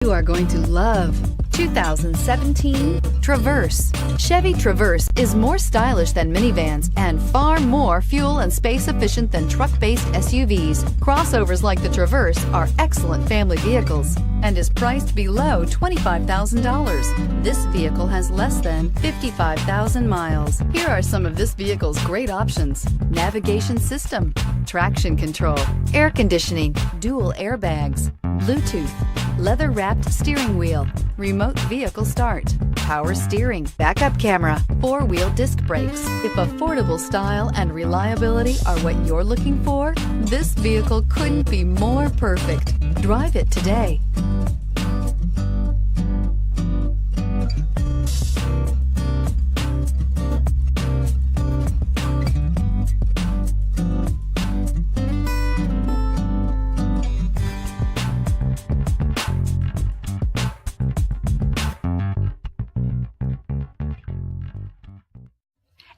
You are going to love 2017 Traverse. Chevy Traverse is more stylish than minivans and far more fuel and space efficient than truck-based SUVs. Crossovers like the Traverse are excellent family vehicles and is priced below $25,000. This vehicle has less than 55,000 miles. Here are some of this vehicle's great options: navigation system, traction control, air conditioning, dual airbags, Bluetooth, leather-wrapped steering wheel, remote vehicle start, power steering, backup camera, four-wheel disc brakes. If affordable style and reliability are what you're looking for, this vehicle couldn't be more perfect. Drive it today.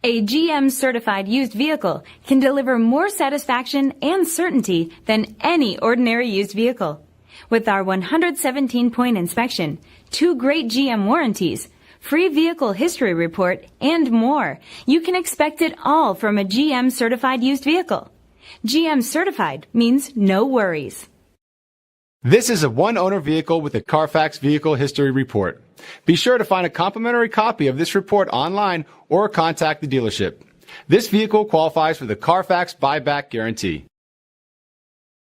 A GM certified used vehicle can deliver more satisfaction and certainty than any ordinary used vehicle. With our 117-point inspection, 2 great GM warranties, free vehicle history report, and more, you can expect it all from a GM certified used vehicle. GM certified means no worries. This is a one-owner vehicle with a Carfax Vehicle History Report. Be sure to find a complimentary copy of this report online or contact the dealership. This vehicle qualifies for the Carfax Buyback Guarantee.